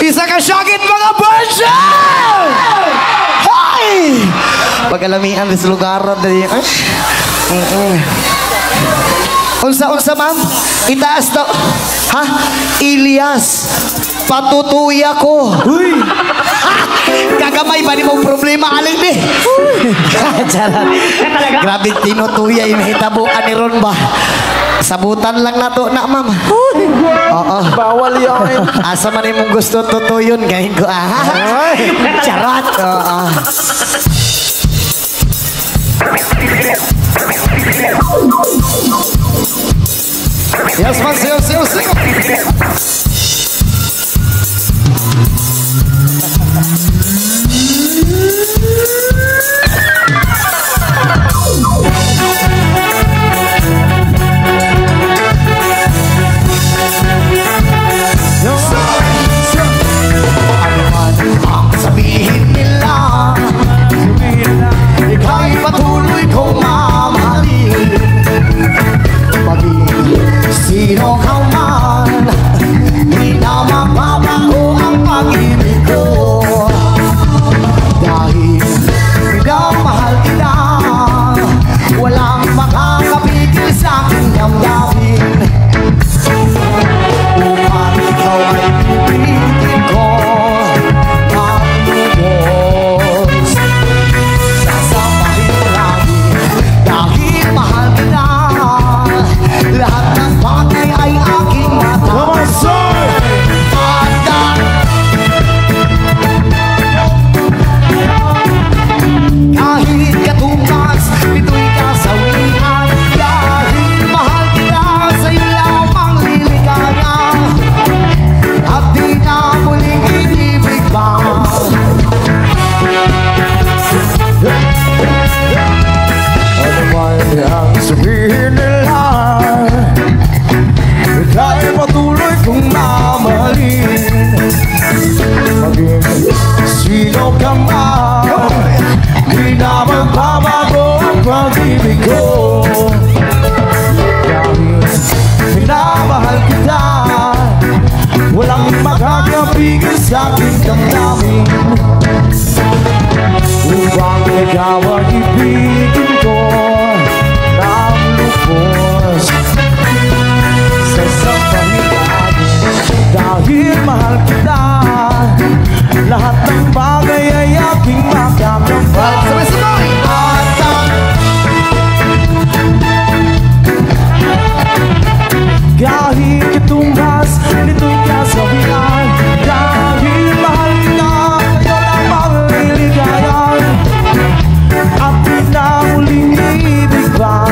Isa ka syagit mga virgin! Hi! Pag-alamihan sa lugar dali. Unsa ma'am? Itaas to. Ha? Ilyas. Patutuya ko. Uy. Kagamay ba ni mong problema alin eh? Charot. Grabe tinutuya yung hitabuan ni Ron ba? Sabutan lang na to na ma'am. Oo. Bawal yun. Asa man mong gusto tutuyon gahin ko Charot. Oo. Yes, man, sing. Sabihin nila, ika'y patuloy kong mamahalin. Maging sino ka man, di na mababago ang pag-ibig ko. Dahil minamahal kita, walang makakapigil sa aking damdamin. Upang ikaw ay pipigil ko, sabihin nila, ika'y patuloy kong mamahalin. Maging sino ka man, di na magbabago ang pag-ibig ko. Dahil minamahal kita, walang makakapigil sa aking damdamin. Upang ikaw ang ibigin ko, sa sampahilan. Dahil mahal kita, lahat ng bagay ay aking makamdaman. Sabay-sabay! Kahit katumbas, nito'y kasabihan. Dahil mahal kita, kayo lamang liligayan. At di na muling ibig pa.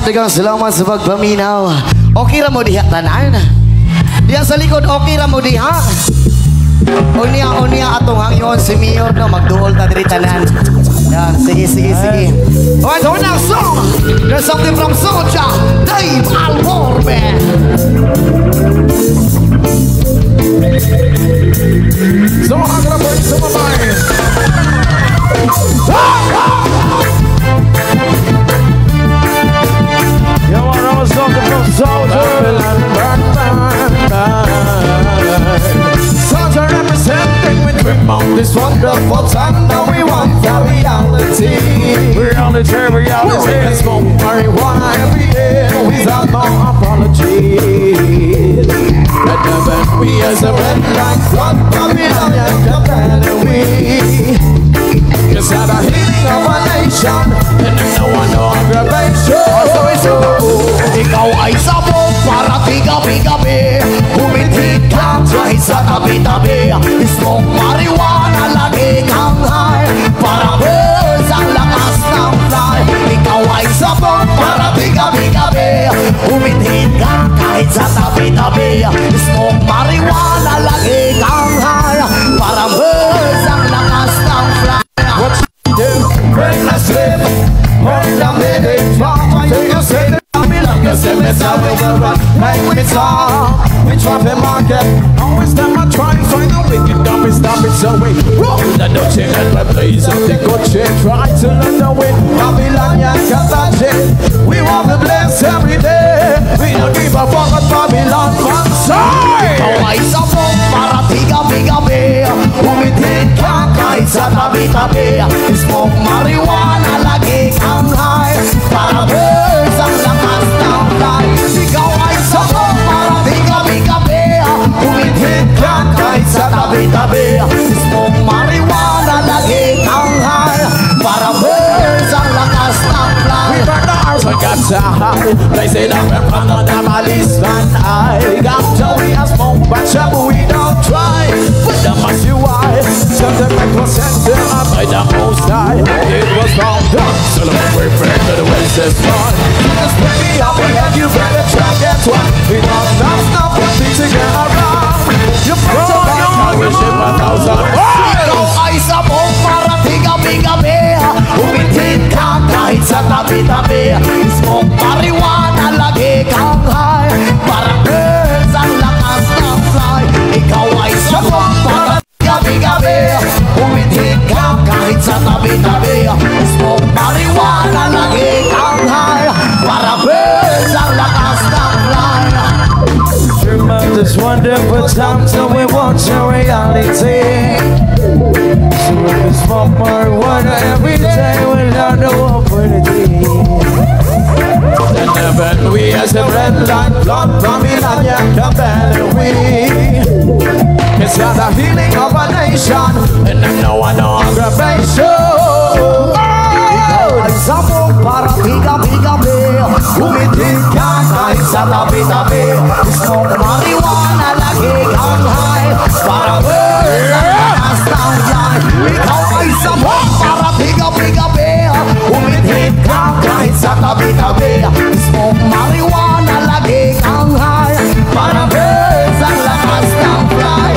Dagang salamat sa pagpaminaw. Okay ra mo diha tanan. Diyan sa likod okay ra mo diha. Unya atong hangyon si Mayor na magduol ta diri tanan. Yan, sige. Alright, so now song. There's something from Soulja, Dave Alborbe. So I'm gonna bring some of mine. Yo, I was talking from Soul Babylon burn, burn, burn. Songs are representing when we mount this wonderful time. Now we want the reality. Reality, reality. We can smoke marijuana every day without no apology. Let the band we as a red line flood Babylon and Japan and we just had a healing of a nation and then no one no aggravation. Ikaw ay sabog para tigabi-gabi, humintit ka kahit sa tabi-tabi. Smoke marijuana, lagi kang high, para birds ang lakas ng fly. Ikaw ay sabog para tigabi-gabi, humintit ka kahit sa tabi-tabi. Smoke marijuana, lagi kang high, para birds ang lakas ng fly. What you do when I slip on the minute drop? You say that I'm in love, cause every time we will run like we talk, we drop the market. Always time I try and find a way to stop it, so we roll the Dolce and the blaze of the Gucci. Try to learn the way, Babylon, yeah, Katachi. We want the bless every day. We don't give a fuck at Babylon, man, sorry. Ikaw ay sabog para tigabi-gabi, humitit ka kahit sa tabi-tabi. Smoke marijuana, lagi kang high, para birds ang lakas ng fly. Ikaw ay sabog para tigabi-gabi, humitit ka kahit sa tabi-tabi. Smoke marijuana, lagi kang high, para birds ang lakas ng fly. We burn the house, I got to hide. Place it up in front of them, at least one eye. Got to we have smoke, but trouble we don't try. But the must you why? Something like was sent to up by the most high. It was wrong done, so let me wait for it to the west is fun. Just put me up and you better try that one. We don't stop putting together around. You put your back, I wish it 1,000. Ikaw ay sabog para tigabi-gabi, humitit ka kahit sa tabi-tabi. Smoke marijuana, lagi kang high, para birds ang lakas ng fly. Ikaw ay sabog para tigabi-gabi, humitit ka kahit sa tabi-tabi. Smoke marijuana, lagi kang high, para birds ang lakas ng fly. Dream of this wonderful time till we watch a reality. So we can smoke marijuana every day without no opportunity. And never we as a red line blood Babylon, yeah, Japan and we. It's not the healing of a nation and then no one no aggravation. Ay sabog para tigabi-gabi, humitit ka kahit sa tabi-tabi. Smoke marijuana, lagi kang high, para birds ang lakas ng fly. Ikaw ay sabog para tigabi-gabi, humitit ka kahit sa tabi-tabi. Smoke marijuana, lagi kang high, para birds ang lakas ng fly.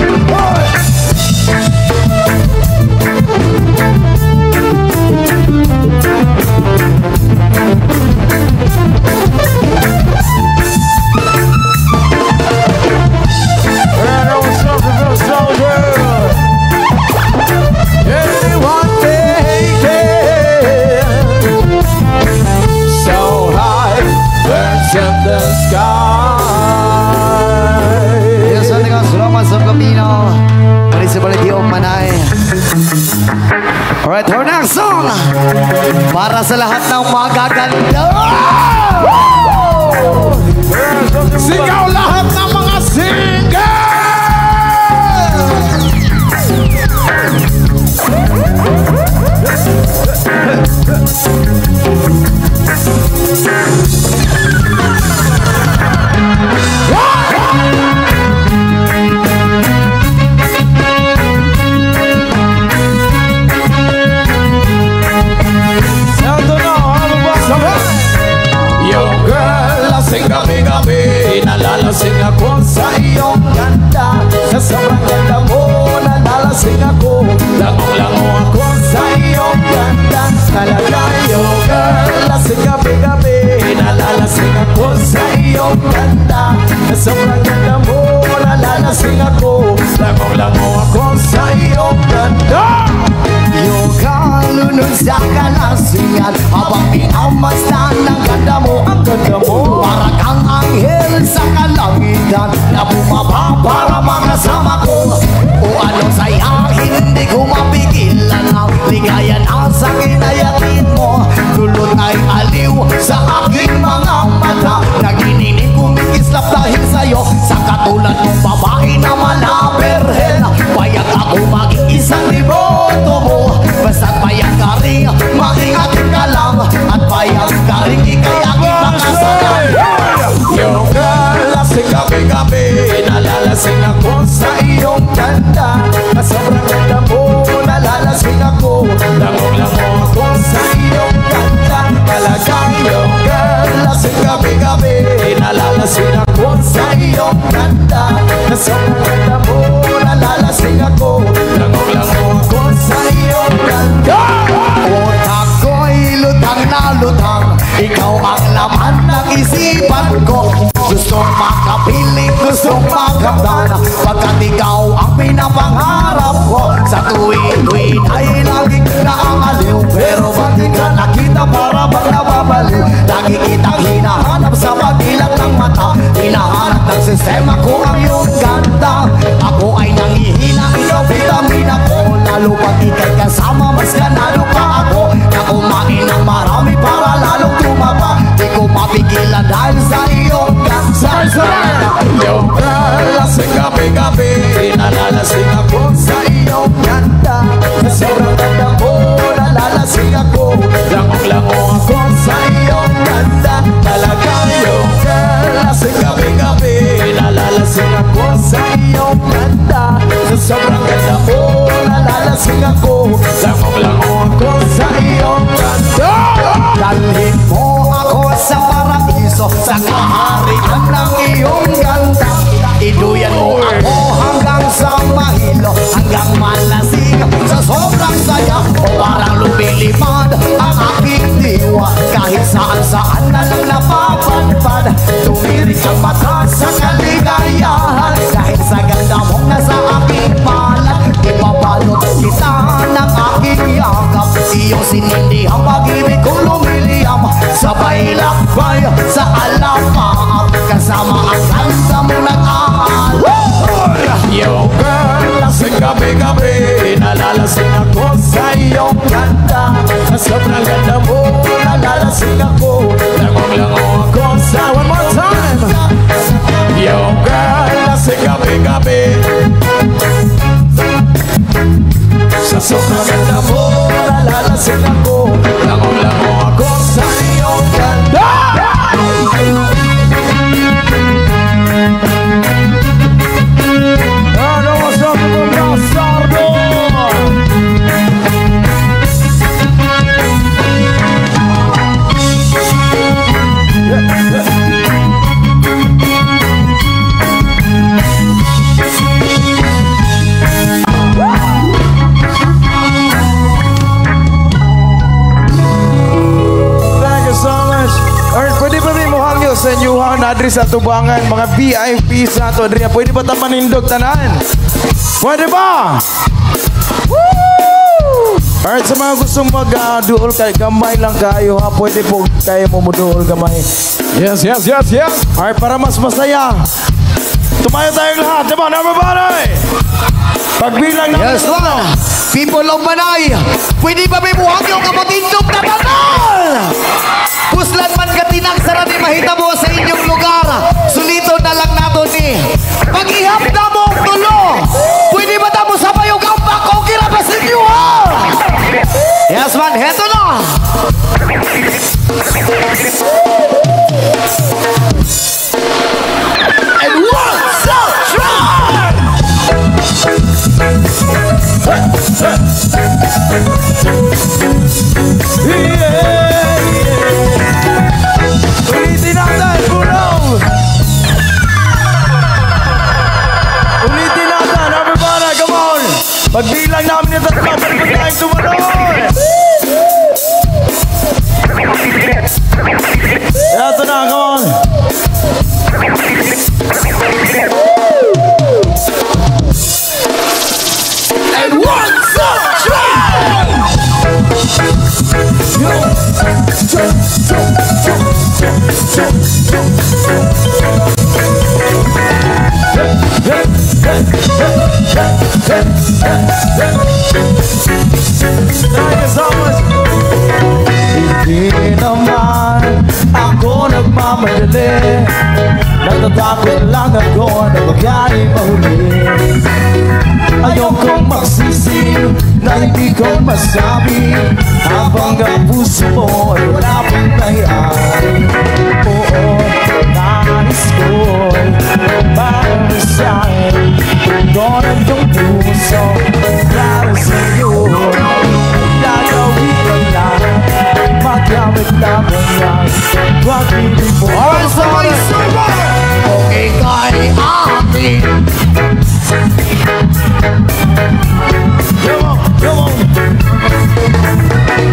Alright, our next song para sa lahat ng magaganda. Sigaw lahat ng mga single! Nalalasing ako sa iyong ganda. Sa sobrang ganda mo, nalalasing ako. Lango-lango ako sa iyong ganda. Nalalayo, girl, lasing gabi-gabi. Nalalasing ako sa iyong ganda. Sa sobrang ganda mo, nalalasing ako. Lango-lango ako sa iyong ganda. Yoga, lunod sa kalasingan habang minamasdan ang ganda mo, ang ganda mo. Para kang anghel sa kalangitan na bumaba para makasama ko. O ano saya, hindi ko mapigilan ang ligaya na sa kinayakin mo. Dulot ay aliw sa aking mga mata, nagininig kumikislap dahil sa'yo. Sa katulad ng babae na malaberhen, payag ako maging isang liboto mo. Basta't payag ka rin, maingat ka lang, at payag ka rin ikay aking makasalan. Yung kalasing gabi-gabi, nalalasing ako sa iyong ganda. Sobrang ganda mo, nalalasing ako. Langong-lango ako sa iyong ganda. Talagang yung kalasing gabi-gabi, nalalasing ako sa iyong ganda. Sobrang ganda mo, nalalasing ako. Langong-lango ako sa iyong ganda. Utak ko'y lutang na lutang, ikaw ang laman ng isipan ko. Gustong makapiling, gustong magkamdan, pagkat ikaw ang pinapangarap ko. Sa tuwid-tuwid ay laging naangaliw, pero ba't di ka nakita para bang nababaliw? Lagi kitang hinahanap sa pag-ilang ng mata, hinahanap ng sistema ko ang iyong ganda. Ako ay nangihina, ikaw vitamina ko, lalo pag ika'y kasama, mas ganado pa ako. Na kumain ng marami para lalong tumaba, di ko mapigilan dahil sa iyong ganda. Yung kalasing gabi-gabi, nalalasing ako sa iyong ganda. Sobrang ganda mo, nalalasing ako. Langong-lango ako sa iyong ganda. Talagang yung kalasing gabi-gabi, nalalasing ako sa iyong ganda. Sobrang ganda mo, nalalasing ako. Langong-lango ako sa iyong ganda. Dalhin mo ako sa paraiso, sa kaharian ng iyong ganda. Iduyan mo ako hanggang sa mahilo, hanggang malasing sa sobrang saya. O parang lumilipad ang aking diwa, kahit saan-saan na lang napapadpad. Tumirik ang mata sa kaligayahan, dahil sa ganda mong nasa aking palad. Ipabalot kita ng aking yakap, iyong sinindihang pag-ibig kong lumiliyam. Sabay lakbay sa alapaap, kasama ang ganda mo nag-aalala. Yung kalasing gabi-gabi, nalalasing ako sa iyong ganda. Sobrang ganda mo, nalalasing ako. Langong-lango ako sa one more time. Yung kalasing gabi-gabi, sa sobrang ganda mo, nalalasing ako. Langong-lango ako sa iyong ganda. Ano masabi mo, Bastardo? Sa inyuhan adri sa tubangan mga VIP sa ato adri, pwede ba tamanindog tanan? Pwede ba? Woo! Alright, sa mga gustong mag-duol kay gamay lang kayo ha, pwede po kayo mo duol gamay. Yes. Alright, para mas masaya, tumayo tayong lahat, diba? Everybody! Pagbilang namin. Yes, man. People of Manay, pwede ba may buhag yung kapatindog na tanan? Puslan man katinang sarap ni mahita mo sa inyong lugar. Sulito na lang nato ni paghihap na mo ang tulo. Pwede ba tamo sa bayong gambak o kirabasin nyo ha? Yes man, heto na. And what's up, try! Ulitin natin, Purong! Natatakot lang ako na baka mahuli. Ayokong magsisi na hindi ko masabi habang ang puso mo ay wala pang may-ari. Oo, nais ko'y maulisahin doon ang iyong puso para sa'yo. Gagawin ka lang, magamit lang lang, wag hindi mo. Alright, sabay. Okay, kay akin. Come on.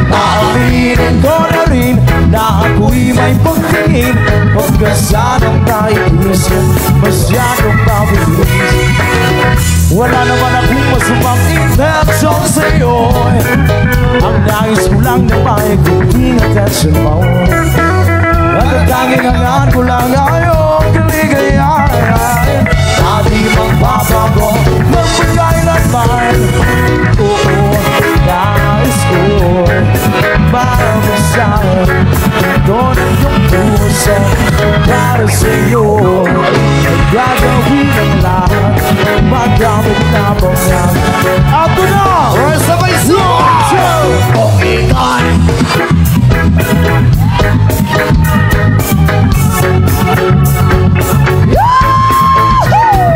Naaminin ko na rin na ako'y may pagtingin. Pagkasanang naiis ko, masyadong mabilis. Wala naman akong masumang intensyon sa'yo. Ang nais ko lang na maikuting attention mo. At ang tanging hangaan ko lang ayong kaligayahan. Na di magbabago ng pagkailanman. Oo, nais ko maramasaan doon ang iyong puso para sa'yo. Gagawin ang lahat, magamit na mga. Ato na! Sabay. Okay, kay.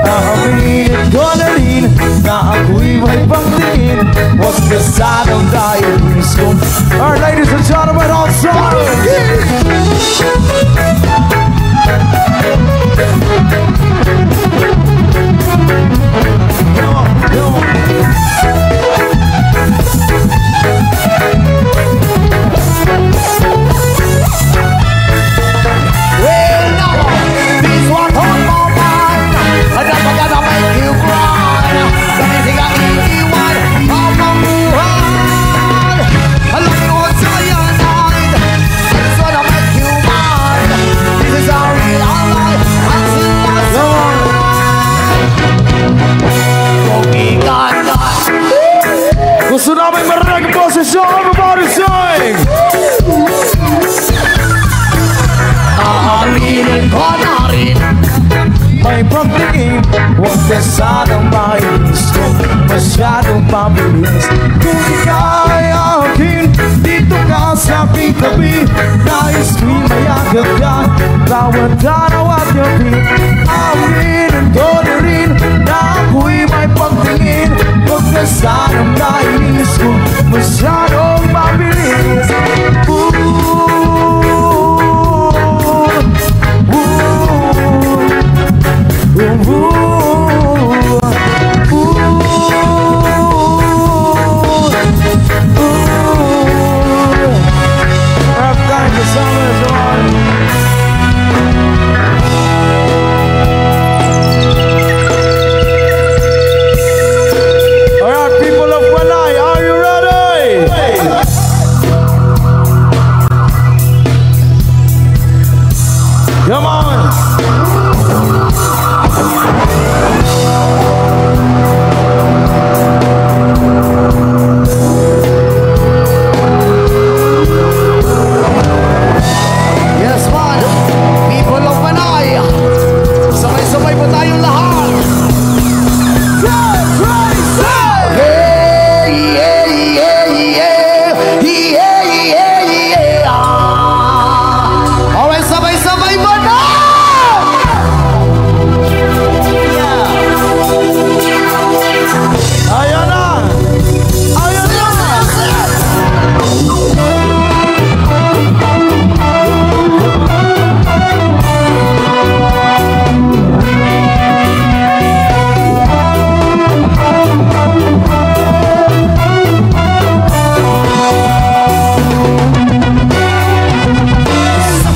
Naaminin ko na rin na ako'y may pangtingin. Huwag ka sanang naiis ko. Alright, ladies and gentlemen, all sorry. Come on. Well, now, this one on my mind. And I'm gonna make you cry. Anything I iiwan, I'm a muhan. I love you on cyanide. This one I make you mine. This is our real life. I see my soul. Okay, God. Gusto namin marinig ang posisyon. Everybody sing! Aaminin ko na rin. May pagtingin, huwag ka sanang mainis ko, masyadong mabilis. Kung ika'y akin, dito ka sa aking tabi. Nais ko'y mayagap ka, bawat araw at gabi. Aminin ko na rin, na ako'y may pagtingin. Huwag ka sanang mainis ko, masyadong mabilis. Alright, people of Malay, are you ready? Come on! Yes, man. People of Manay. Sabay-sabay po tayong lahat. Hey, yeah, yeah, yeah. Yeah, yeah, yeah. Alright, sabay-sabay mo na! Ayan na! Ayan na!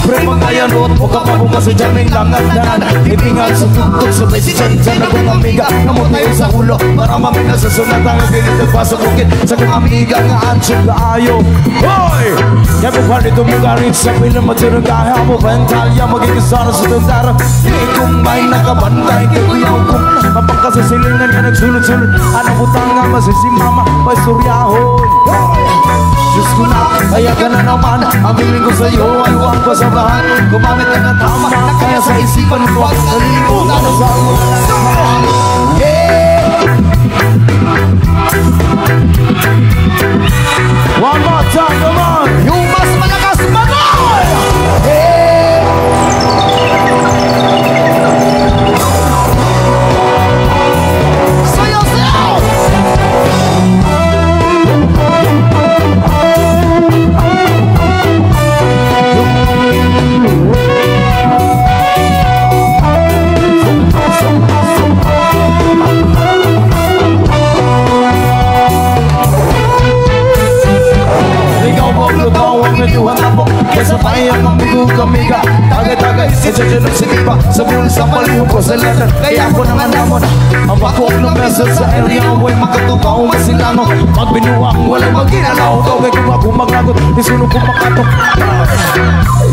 Pre-mangayanot, mukhang mabuka sa dyan may langanan. Ibingal sa tuktok, sabay si Chan-Chan na kong amiga. Namot na yun sa ulo, para mamina sa sunat ang pinitag pa sa bukit. Sa kong amiga nga ansyo kaayo. Hoy! Kaya bukan ito mga rin sa pilang matirang kaya mo Ventalya magiging sana sa tandara. Di kong may nakabantay kay kuyaw kong kapag kasasilingan ka nagsulot-sulot. Anong butang nga masisimama, may suryahoy. Diyos ko na, kaya ka na naman. Ang piling ko sa'yo ay huwag pasabahan. Gumamit ka na tama, kaya sa isipan mo nalilimutan ang One more time, come on. Yung mas malakas manol! Hey! Sayaw, sayaw! Kasabay ang amigo kamiga Tagay-tagay sa dyan ng sigipa Sa bulsa palihog ko sa letter Kaya ko nang anamon Ang bakuak ng message sa area Huwag makatukaw masilano Pag binuwak walay maginalaw Daw kay kung ako maglagot Isunog ko makatok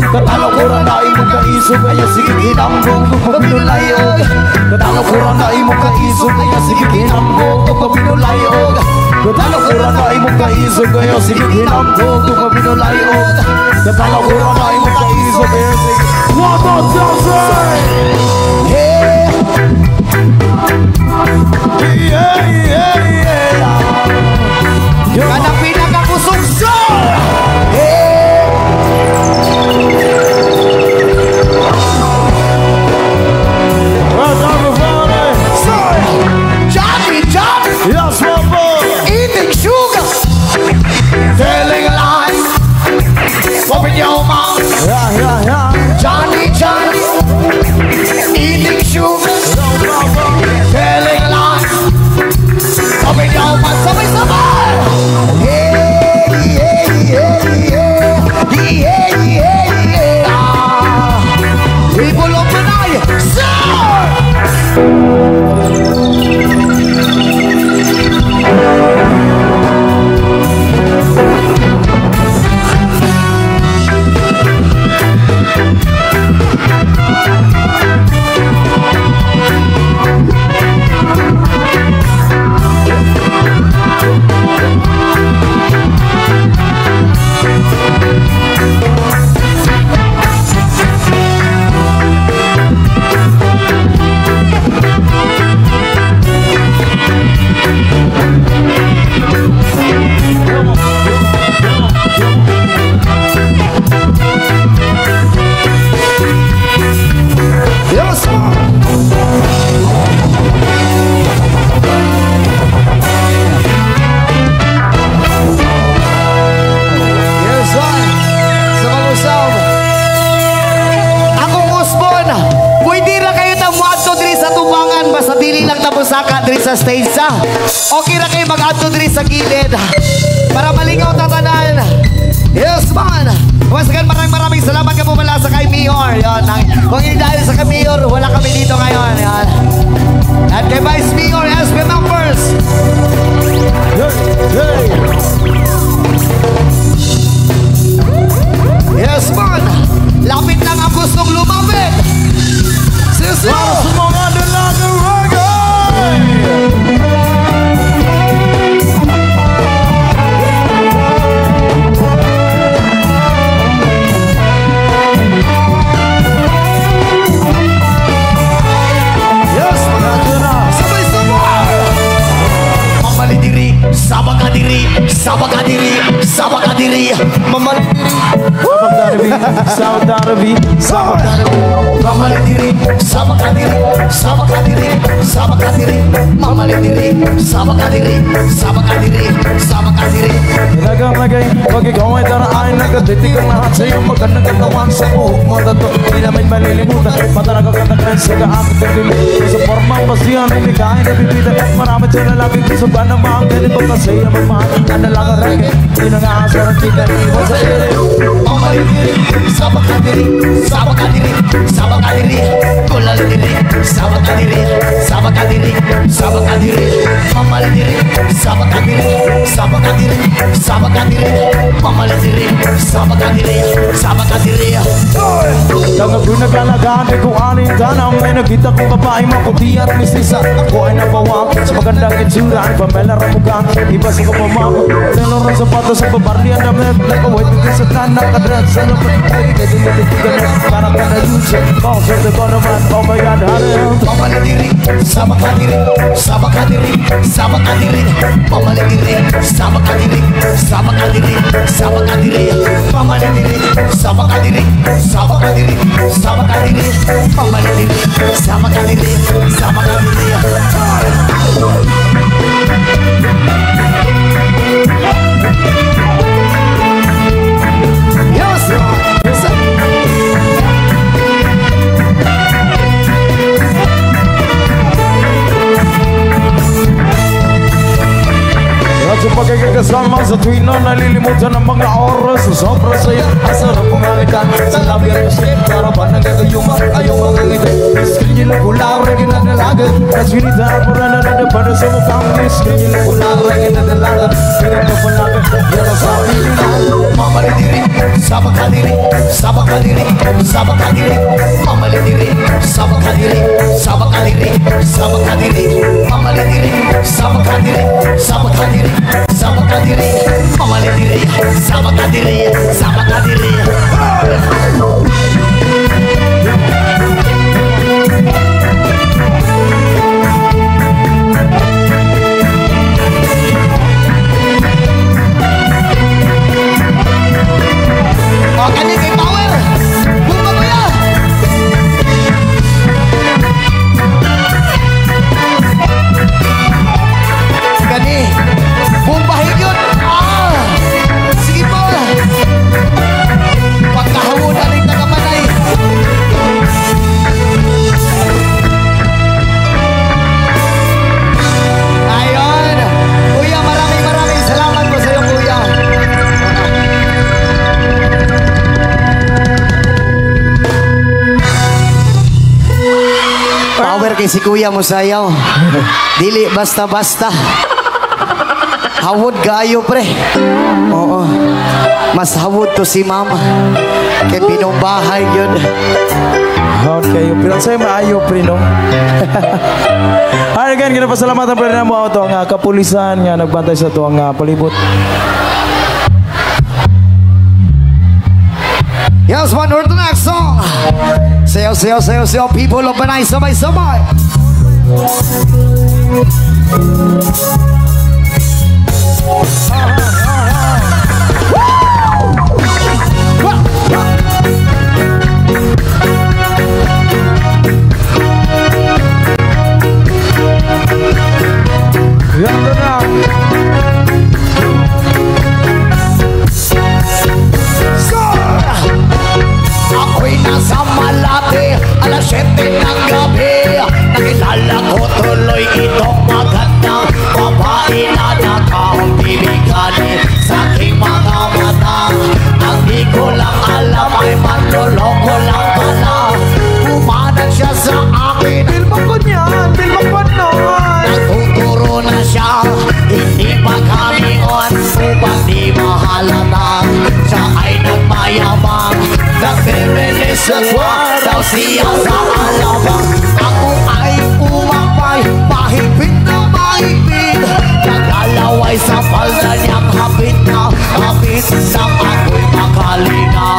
Katalaw ko rin na imong kaisog Kaya sige ginambong Kung pinulayog Katalaw ko rin na imong kaisog Kaya sige ginambong Kung pinulayog Katalaw ko rin na imong kaisog Kaya sige ginambong Kung pinulayog Katalaw ko rin na imong kaisog Kaya sige One more time, say Hey! Yeah, yeah, yeah Kada pinakakusog siya! Hey! Well done, everybody Say! Johnny, Johnny! Yes, my boy Eating sugar! Telling lies! Open your mouth! Yeah, yeah, yeah Johnny, Johnny! Eating sugar! Telling lies! Open your mouth! Sabay-sabay! Yeah, yeah, yeah, yeah! Yeah, yeah, yeah! People of the night! Sir! Yes, basta dili lang tapos saka diri sa stage sa. Okay na kayo mag-adto diri sa gilid para malingaw tatanan. Yes man. Once again, maraming salamat ka po pala sa kay Mayor. Yan. Kung hindi dahil sa kay Mayor, wala kami dito ngayon. Yan. At kay Vice Mayor, SB members. Yes man. Lapit lang ang gustong lumapit. Sisiyo. Mga dalaga reggae. Yes, mga dalaga. Sabay-sabay. Mamalidiri, sabakadiri, sabakadiri, sabakadiri, mamalidiri. Saudarabi, Mamalidiri, sabakadiri, sabakadiri, sabakadiri, mamalidiri, sabakadiri, sabakadiri, sabakadiri. Ilagang lagay, pag ikaw ay daraan, nagkatitig ang lahat sa iyong magandang katawan sa buhok mo dato. Di namin malilimutan, mataraga ka na kayo sa kaamit ng bilis. Sa formang basihan, hindi kain na bibitan. Marami siya lalapit, sa ba na mga ganito kasi ang mamahal. Ang dalaga reggae, di na nga asarang kita iwan sa ere. Mamalidiri, sabakadiri, sabakadiri, sabakadiri, kulalidiri, sabakadiri, sabakadiri, sabakadiri, mamalidiri, sabakadiri, sabakadiri, sabakadiri, mamalidiri, sama ka diri, sama ka diri. Tangan ko naglalagaan di ko aning tanang. May nakita kong babae maputi at mistisa. Ako ay nabawa sa magandang itsura. Ang pamela ramugan, iba sa kumamama. Telorang sapatos sa babarlian na may nakaway piti sa tanak. Kadrat sa lapat ay kadinitigan na parang kanalusa. Konserte ko naman, oh my God, haril. Pamali diri, sama ka diri, sama ka diri, sama ka diri. Pamali diri, sama ka diri, sama ka diri, sama ka diri. Pamali diri, sama ka diri, sama ka diri, sama ka diri. Pamali diri, sama ka diri, sama ka diri. Yes, yes. At sa pagkakasama sa tuwing na nalilimutan ng mga oras sa sobrang saya. Asa na pumalitan sa labian ng slip. Para ba nagagayuma ayaw mga ngiti. Iskrin nyo lang kularo rin ginadalagan. At sinita ako na nanadapada sa mukhang iskrin nyo lang kularo rin ginadalagan. Pinagpapalagan yan ang sabi nila. Mamali diri, sama ka diri, sama ka diri, sama ka diri. Mamali diri, sama ka diri, sama ka diri, sama ka diri. Mamali diri, sama ka diri, sama ka diri, sama ka diri. Mamali diri, sama ka diri, sama ka diri. Oh, kanya kay power. Bumba mo yan. Gani. Bumbahin yun. Ah. Sige po. Pagkahamunan ng tagapanay. Ayun. Kuya, maraming salamat po sa iyo, kuya. Power kay si kuya mo sayaw. Dili basta-basta. Hawod gayo pre. Oo. Mas hawod to si mama. Kay pinumbahay yun. Hawod kayo. Pero sa'yo maayo pre no. Again, kinapasalamatan pre na mo ito ang kapulisan nga nagbantay sa ito ang palibot. Yes, one word to next song. Sayaw, people of Banay, sabay. Ako'y nasa Malate, alas 7 ng gabi. Nakilala ko tuloy itong magandang babae na nakaubibigan sa aking mga mata. Ang di ko lang alam ay manloloko lang pala. Pumanan siya sa akin, Bilbang ko niyan, bilbang ko noon. nagtuturo na siya, hindi pa kami on. Upang di mahalata, siya ay nagmayabang. Nagbibilis sa kwar, daw siya sa alabang. Ako ay umapay, mahigpit na mahigpit. Naglalaway sa palda niyang hapit na hapit. Nang ako'y makalinga,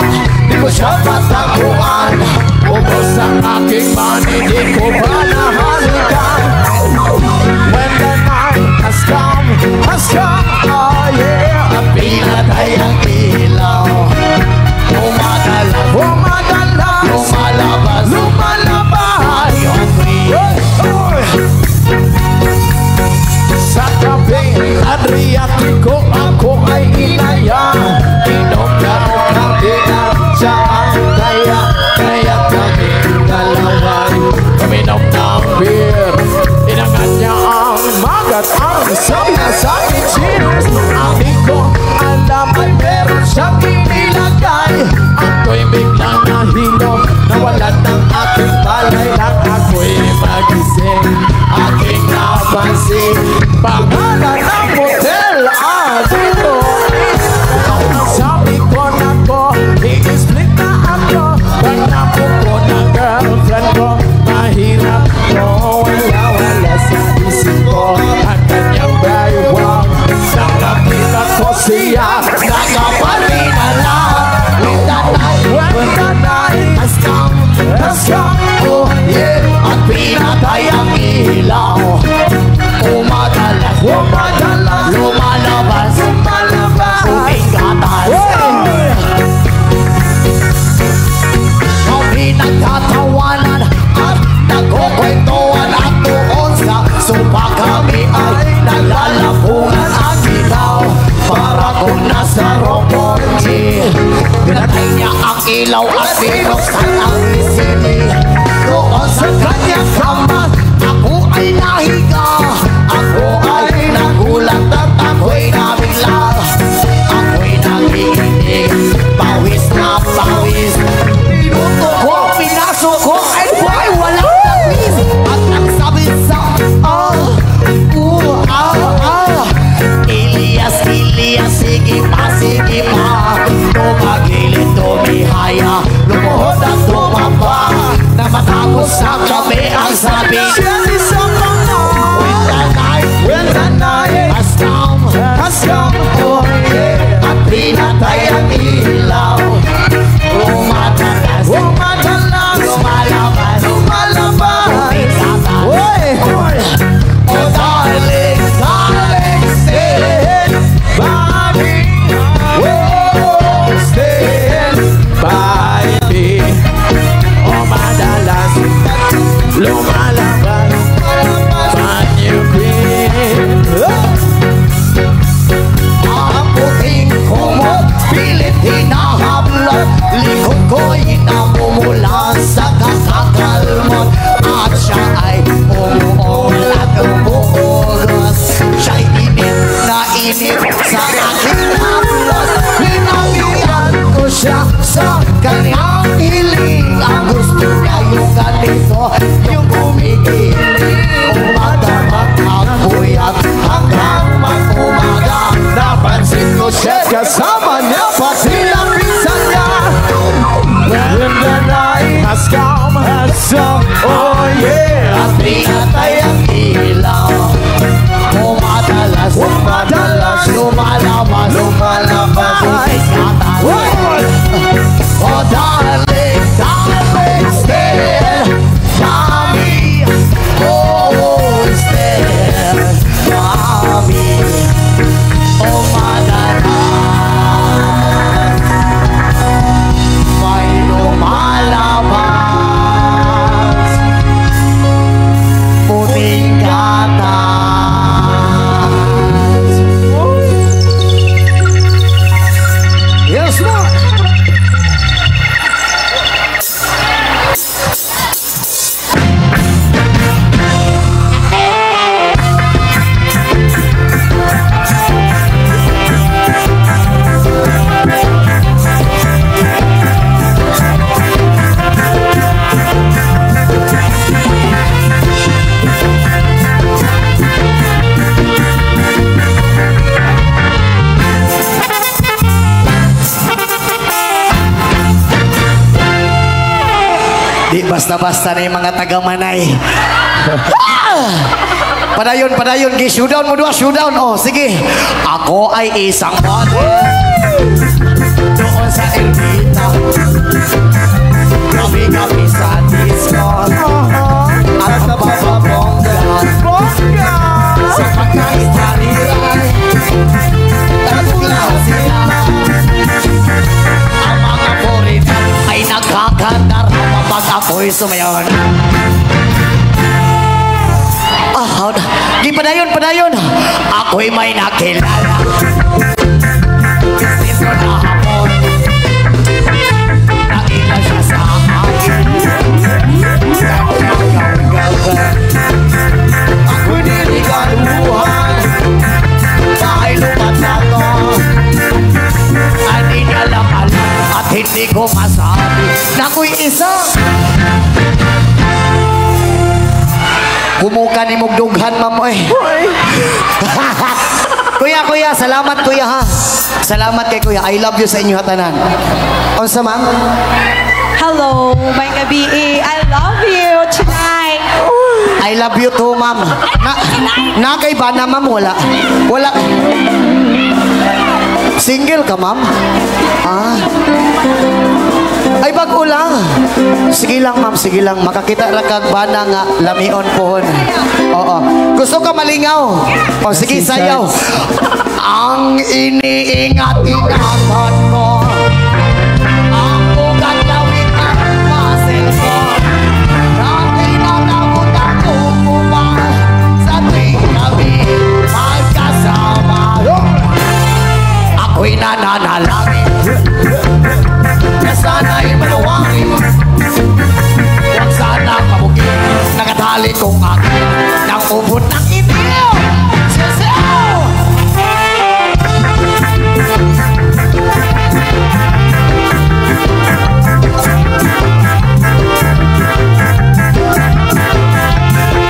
di ko siya mataguan. Ubos ang aking money, di ko ba nahalikan. When the night has come, oh yeah. Ang pinatay ang ilaw, lumalabas yung Sa gabi, Adriatico, ako ay inaya. Inom na kandila, siya ang kaya kami dalaway. Kuminom ng beer, inangat niya ang magat. Ang sabi na sa akin, cheers. Ang ko, alam ay meron siyang inilagay. Ako'y biglang nahilom, nawalan ng aking balay. Nang ako'y magising, aking napansin pangalan ng motel, dito. Sabi ko na ko Share this up and on. When the night has come, oh yeah. At pinatay ang ilaw. Umatalas, lumalabas, oh darling, darling, stand by me. Oh, stand by me. Oh madalas, lumalabas, when you queen. Ang puting kumot, pilit hinahablot, likod ko'y namumula sa kakakalmot. At siya ay umuulat, umuulos. Siya'y init na init sa aking hablot. Hinalian ko siya sa kanyang hiling. Ang gusto niya yung ganito, yung kumikiling. Umadamag ang buyat hanggang mag-umaga. Napansin ko siya kasama niya, pati ang pinsan niya. When the night has come, oh yeah. At pinatay ang ilaw. Umadalas, lumalabas, oh darling, darling, stand by me. Oh, stand by me. Oh madalas, may lumalabas, puting gatas. Yes, Lord. Di basta-basta na yung mga taga-Manay. Padayon, showdown mo dua, showdown. Oh, sige. Ako ay isang model doon sa Elvita. Kami sa disco. At mapapabongga sa pagkait-haliray. Tatulaw sila. Ang mga purita ay nagkakandar pag ako'y sumayon. Di padayon. Ako'y may nakilala. Dito na hapon. Nakita siya sa akin. Ako'y niligaluhan. Dahil lumat na to. Hindi niya lang alam at hindi ko masabi na ako'y isa. Kumuka ni Mugdughan, ma'am. Kuya, salamat kuya ha. Salamat kay kuya. I love you sa inyo hatanan. Unsa ma'am? Hello, may gabi. I love you tonight. I love you too, ma'am. Nakay ba na, ma'am? Wala. Single ka, ma'am? Ay, bago lang. Sige lang, ma'am. Sige lang. Makakita ra kag bana nga lamion pohon. Oo. Gusto ka malingaw? O, sige, sayaw. Ang iniingat-ingatan mo. Ang ugat lawit ang muscle ko. Dati na nakot ako kumang sa tuwing kami magkasama. Ako'y nananalangin na sana'y manawangin. Huwag sana kabugin. Nakatali kong akin ng ubod ng iniyo. Siyaw!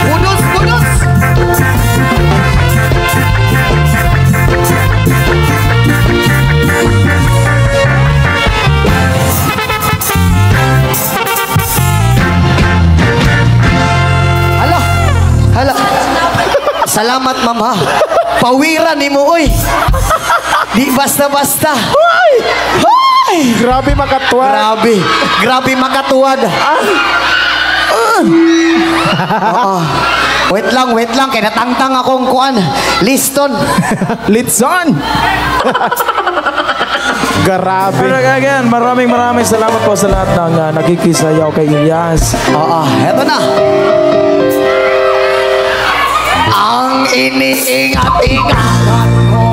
Budos! Hala, Salamat, ma'am, ha. Pawiran ni mo, oy. Di basta-basta. Hoy! Grabe makatuwa. Grabe makatuwad. Oo. Wait lang. Kaya natangtang akong kuan. Liston. Litson. Grabe. Pero again, maraming salamat po sa lahat ng nakikisayaw kay Ilyas. Oo, eto na. Ang iniingat-ingatan ko,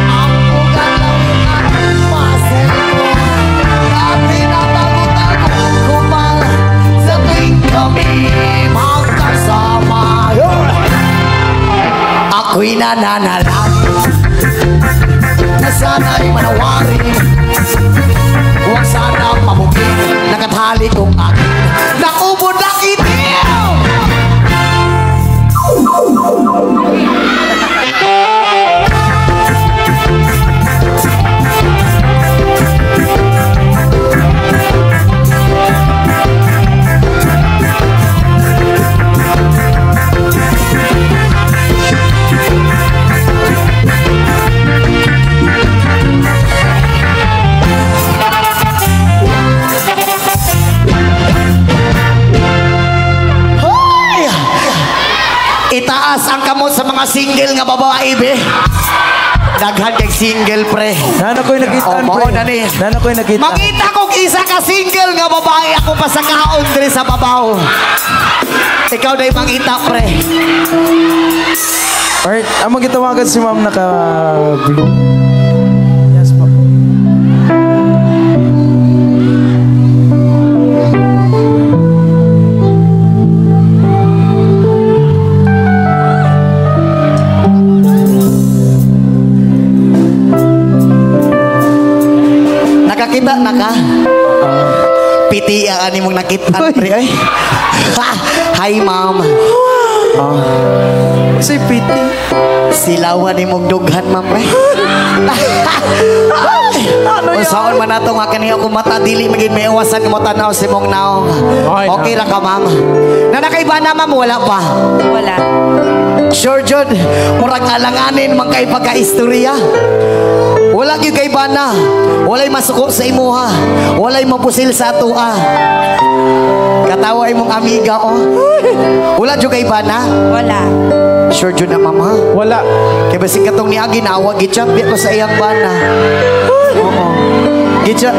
ang ugat-lawitan ng muscle ko, na pinatagot-tagot ko pa sa tuwing kami magkasama. Ako'y nananalangin na sana'y manawari, huwag sanang mabugin, nakatali kong akin, nakubod na kitiw! Itaas ang kamot sa mga single nga babae, be. Daghan kay single, pre. Nana ko'y nakita, pre. Nana ko'y nakita. Makita kong isa ka single nga babae, ako pa sa kaon diri sa babaw. Ikaw na mangita, pre. Alright, amang gitawagan si ma'am naka-blue. Yes po. Nakakita na ka? Piti ani mong nakita, pre. Ay. Hi, ma'am. Si Piti. Silawan ni mong dughan, ma'am, pre. Ano yan? Saan man nato nga kaniya kung mata dili maging may iwasan mo tanaw si mong naong. Okay ra ka, ma'am. Nanakaiba na, ma'am, wala pa. Wala. Sure, Jod. Murag alanganin man kay pagka-istorya. Wala gyud kay bana. Walay masuko sa imuha. Walay mapusil sa atua. Katawa imong amiga, oh. Wala gyud kay bana. Wala. Sure Jud na, mama. Wala. Kay basig katong ni Agi nawag gichat ko sa iyang bana. Oo. Gichat.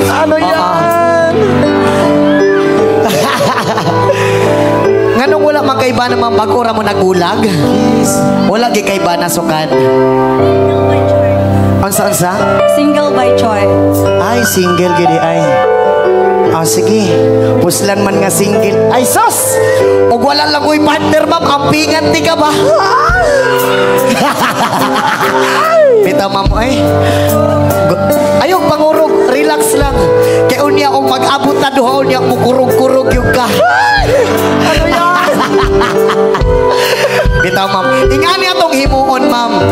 Ano yan? Nganong wala magkaiba naman bago ra mo nagulag? Wala gi kaiba na sukan. Ang saan sa? Single by choice. Ay, single gidi ay. Ah, sige. Puslan man nga single. Ay, sos! Ug wala lang ko'y partner, ma'am. Ampingan di ka ba? Bita, ma'am, ay. Ayok, pangurog. Relax lang. Kaya unya, kung mag-abot na duha, unya, mukurog-kurog yung ka. Ano yan? Bitaw, ma'am. Ingani atong himuon, ma'am.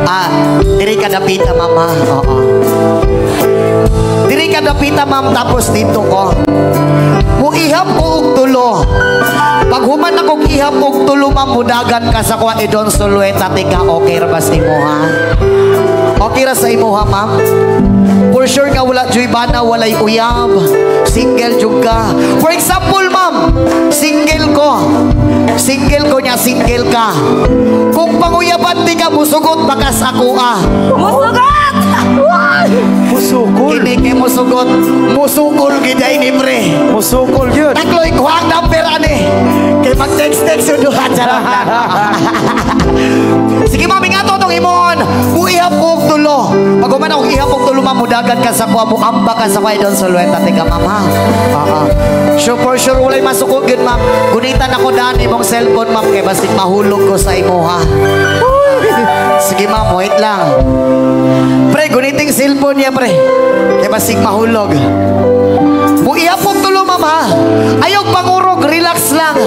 Ah, diri ka dapita, ma'am, ha? Oo. Diri ka dapita, ma'am, tapos dito ko. Muihap ko og tulo. Pag human akong ihap og tulo, ma'am, mudagan ka sa kuha idon sulueta, tika, okay ra ba sa imo, ha? Okay ra sa imo, ha, ma'am? For sure nga wala joy bana, walay uyab. Single jud ka. For example, ma'am, single ko. Single ko niya, single ka. Kung panguyaban di ka, musugot bakas ako, ah. Musugot! Musukol. Kini kay musugot. Musukol giday ni pre. Musukol yun. Takloy ko ang number ani. Kay mag-text-text yun doon. Charot lang. Sige, mami nga to itong imon. Muihap ko og tulo. Pag uman akong ihap og tulo, mamudagan ka sa kuha mo. Amba ka sa kuha doon sa luweta. Tika, mama. Sure, for sure, walay masukog yun, ma'am. Gunitan ako daan imong cellphone, ma'am. Kaya basig mahulog ko sa imo, ha? Sige, ma'am, wait lang. Pre, guniting cellphone niya, pre. Kaya basig mahulog. Muihap og tulo, ma'am, ha? Ayog pangurog, relax lang.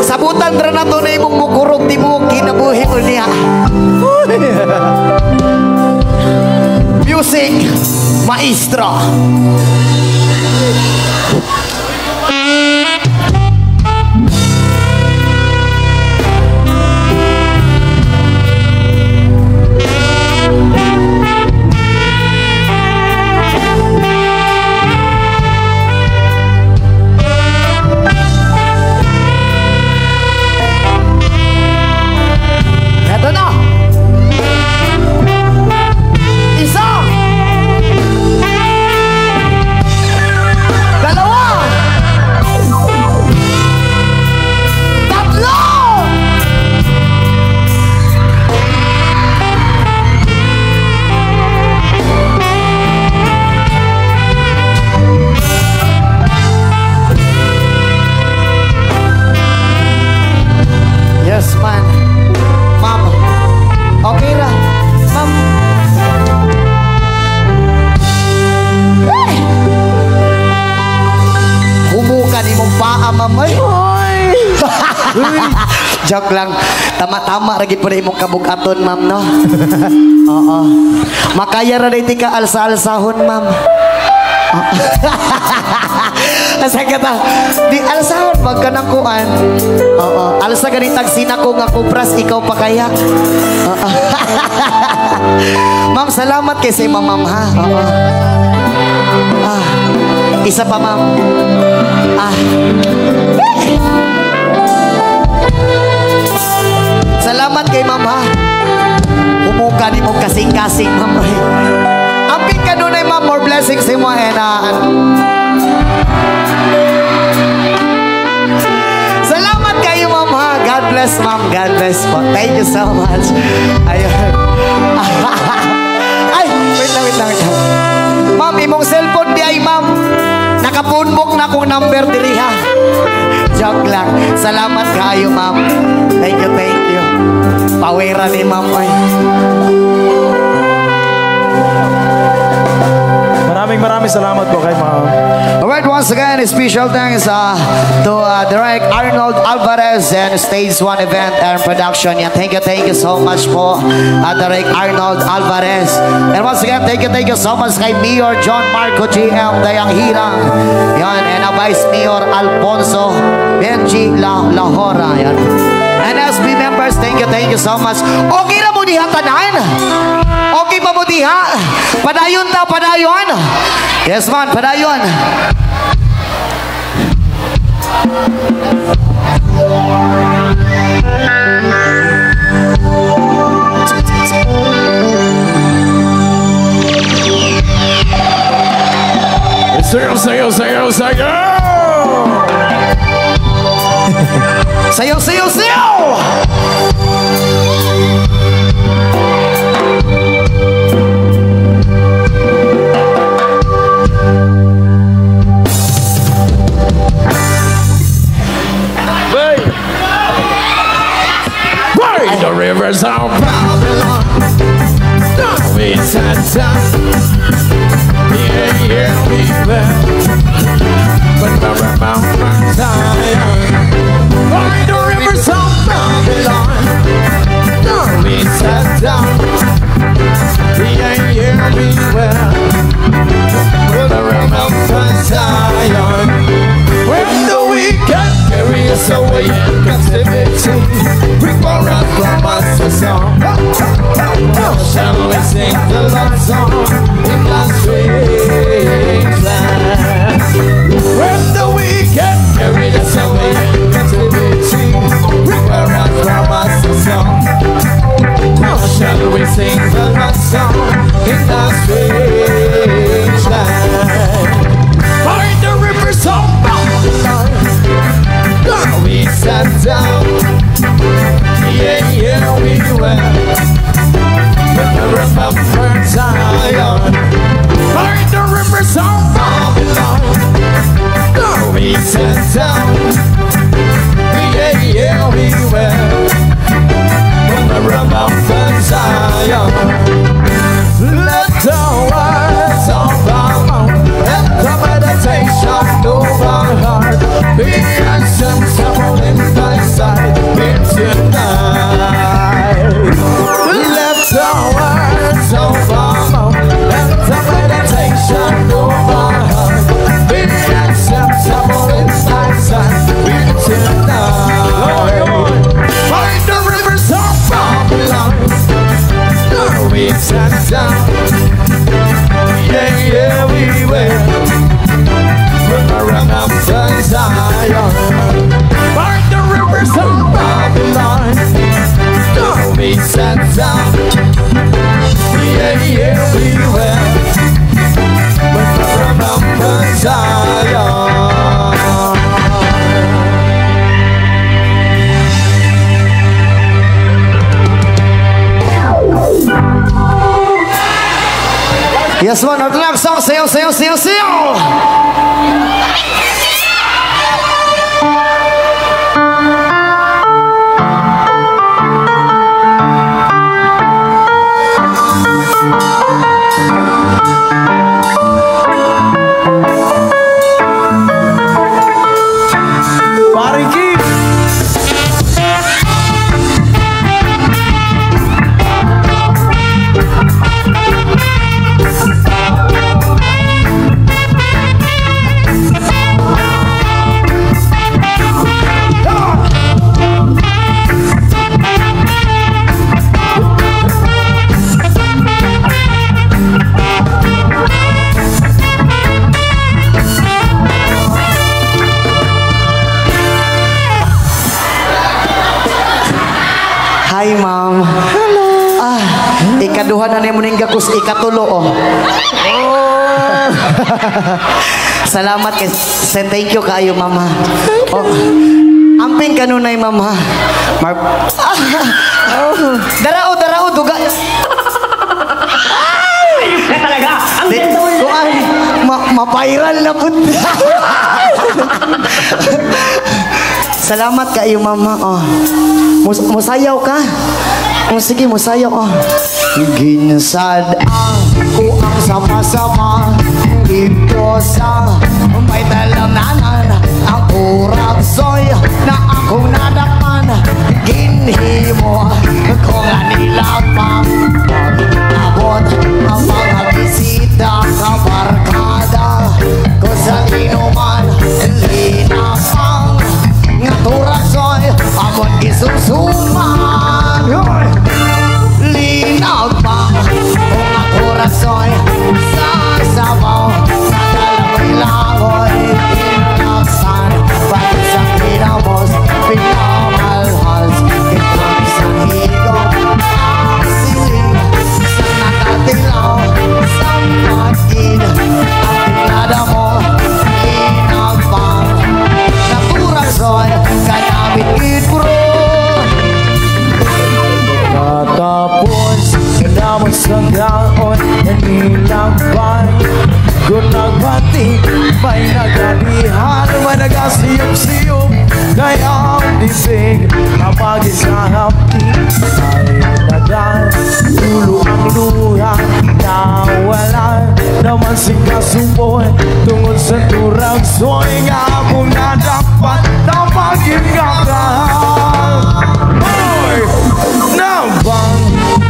Sabutan dra na to na imong mukurog di mo kinabuhi ko niya. Music, maestro. Joke lang. Tama-tama ragit po na imong kabugaton, ma'am, no? Oo. Makaya ra dito ka alsa-alsahon, ma'am. Asa ka ta? Di alsahon, wag ka nang kuan. Oo. Alsa ka tag sinako nga kupras, ikaw pa kaya. Oo. Ma'am, salamat kay sa imong ma'am, ha? Oo. Isa pa, ma'am. Salamat kay ma'am, ha? Humuka ni mo kasing-kasing, ma'am. Amping ka doon ay ma'am, more blessings sa mo, Salamat kayo, ma'am, ha? God bless, ma'am. God bless po. Thank you so much. Ayun. Ay, wait lang. Ma'am, imong cellphone di ay, ma'am. Nakapunbok na akong number diri, ha? Joke lang. Salamat kayo, ma'am. Thank you. Pawera ni ma'am, ay. Maraming salamat po kay ma'am. Alright, once again, special thanks to Direct Arnold Alvarez and Stage 1 Event and Production. Yan, thank you so much po, Direct Arnold Alvarez. And once again, thank you so much kay Mayor John Marco GM Dayang Hirang. Yan, and Vice Mayor Alfonso Benji Lahora. Yan. And SB members, thank you so much. Okay na mo diha tanan? Okay pa mo diha? Padayon ta, padayon. Yes man, padayon. Sayo. Sayaw! The rivers of Babylon, we sat down. Yeah, we were. But the mountain Zion, by the rivers of Babylon, we sat down. Yeah, we were. But the mountain Zion, when the wicked carry us away in captivity, we pour out from us a song. How shall we sing the love song in that strange land? When the wicked carry us away in captivity, we pour out from us a song. How shall we sing the love song in that strange land? By the rivers of Babylon, we sat down. Yeah, we were. But I remember Zion. By the rivers of Babylon, we sat down. Yeah, we were. But I remember Zion. Let the words of our mouth and the meditation of our heart be acceptable in thy sight here tonight. Let the words of our mouth and the meditation of our heart be acceptable in thy sight here tonight. By the rivers of Babylon, we sat down. Yeah, we were. When I ran up to Zion, by the rivers of Babylon, we sat down. Yeah, we were. When I ran up to Zion. Yes man, our next song, sayo. Hi, ma'am. Hello. Ikaduha na mo ning gakus ikatulo oh. Salamat kay thank you kayo, mama. Oh. Amping kanunay, mama. Darao duga. Talaga. Ang Mapairal na po. Salamat kayo, mama. Oh. Musayaw ka? Oh, sige, musayaw. Oh. Ginsad ko ang sama-sama dito sa may dalamanan. Ang kuragsoy na akong nadakman. Ginhimo ko nga nilapang abot ang mga bisita kabarkada ko sa inuman. Linapang nga kuragsoy amon gisusuman. Linapang nga kuragsoy sa sabaw sa dalamoy langoy. Inlaksan pati sa kinamos pinamalhas kitang isang higop. Ang siling sa nakatilaw sa pagkid ang tinada mo. Linapang na kuragsoy kanamit kitbro. Katapos kadamot sa daon nilakban kung nagbati may nagalihan may nagasiyop-siyop kaya ang disig kapag sa hapti ay nadan dulo ang luha nawalan naman si kasuboy tungod sa turagsoy nga akong nadapat na magingakahan. Nabang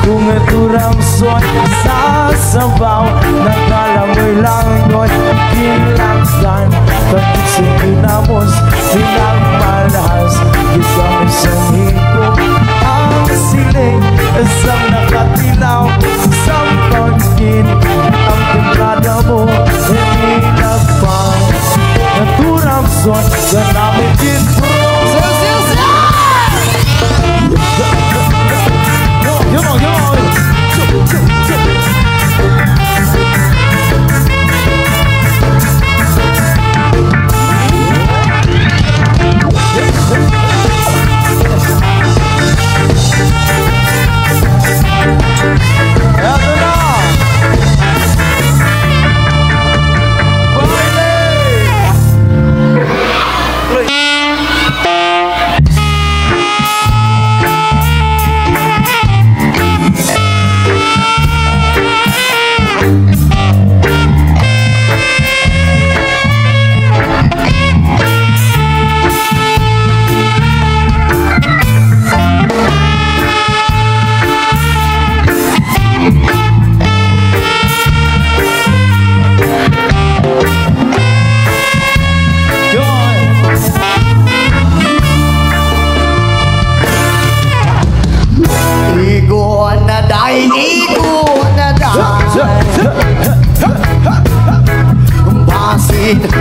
kung iturang soy sa sabaw nagkalamoy langgoy kinlaksan pagkit sa kinamos pinagmalahas isang isang higop ang siling isang nakatilaw isang pagkit ang templada mo hinilapang naturang soy sa namin kinbro. Come on, come on.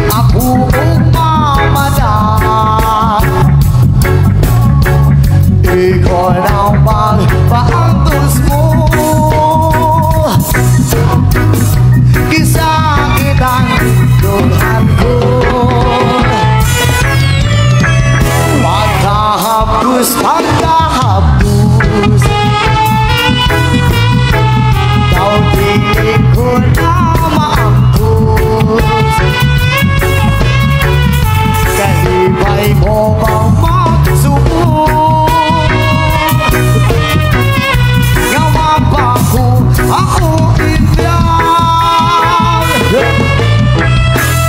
Ako umamadaan. Ikaw ang pagpaantos mo. Kisakitan tulad ko. Pagkahapdos, pagkahapdos. Daw di ko na maangkos. Kahibay mo bang magsubok. Ngawa pa ako Indian.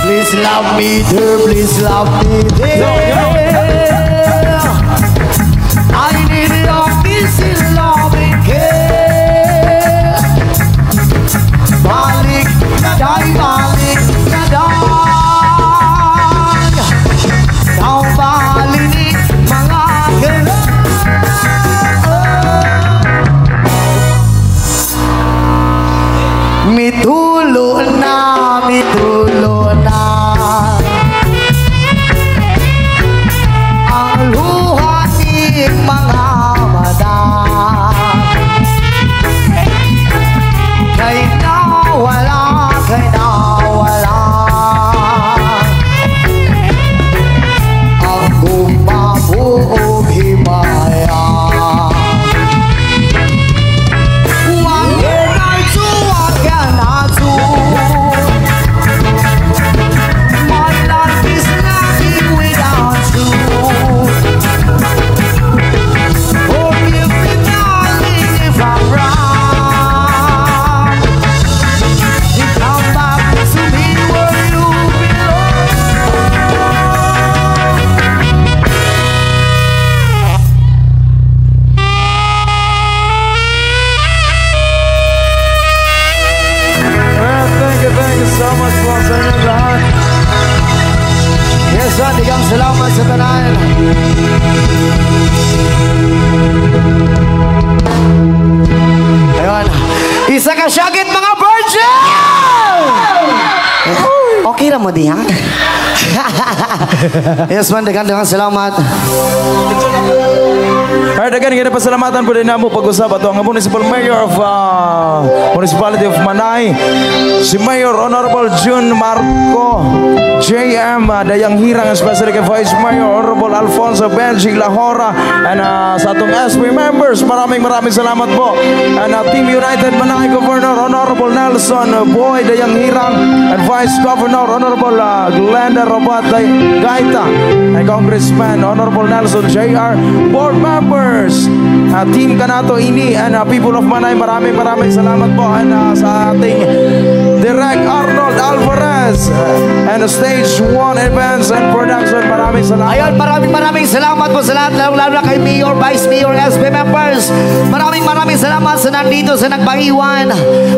Please love me dear, please love me dear. I need your peace and loving care. Balik na day, balik na day. Daw balinig mga ganun. Mitulo na, mitulo na. salamat sa tanan. Ayun. Isa ka syagit mga virgin! Okay na mo di, ha? Yes man, dagan salamat. Alright, again, kita pasalamatan po din namo pag-usap ato ang Municipal Mayor of Municipality of Manay, si Mayor Honorable June Marco JM Dayang Hirang, especially kay Vice Mayor Honorable Alfonso Benji Lahora, and sa atong SP members, maraming salamat po. And Team United Manay Governor Honorable Nelson Boy Dayang Hirang, and Vice Governor Honorable Glenda Robat Gaita, and Congressman Honorable Nelson JR, board members, team Kanato ini, and people of Manay, maraming salamat po. And sa ating Direct Arnold Alvarez and Stage 1 Events and Production, maraming salamat. Ayun, maraming salamat po sa lahat, lalo na kay Mayor, Vice Mayor, SB members. Maraming salamat sa nandito, sa nagpaiwan.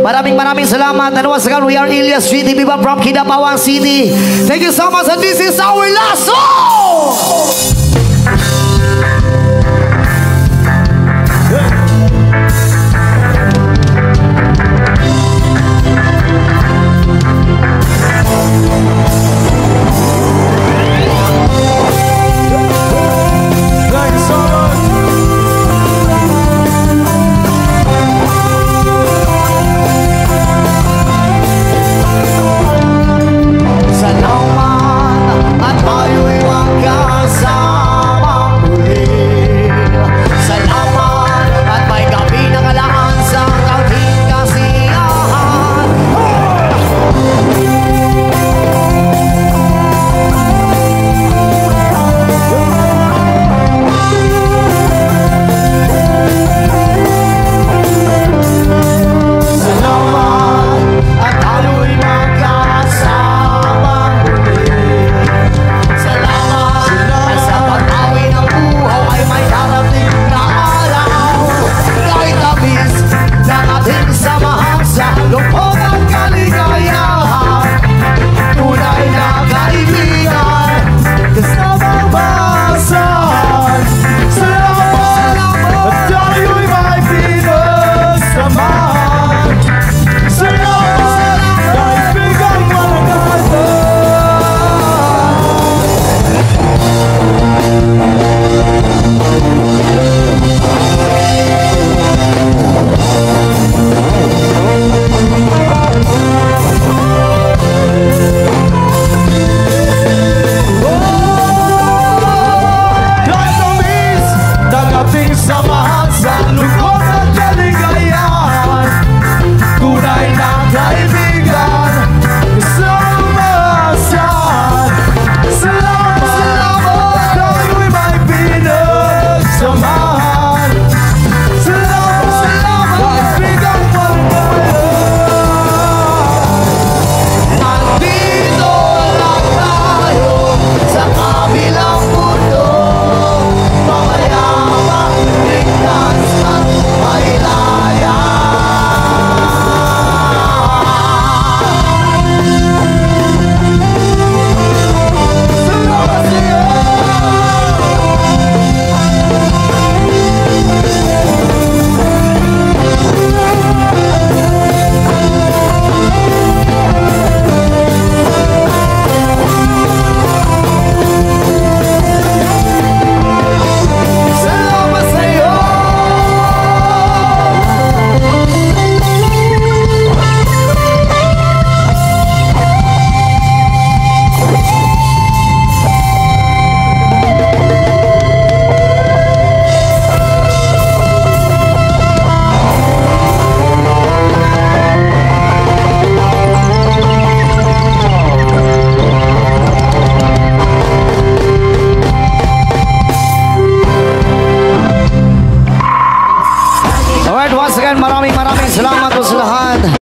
Maraming salamat. And once again, we are Ilyas City, Viva from Kidapawan City. Thank you so much, and this is our last song!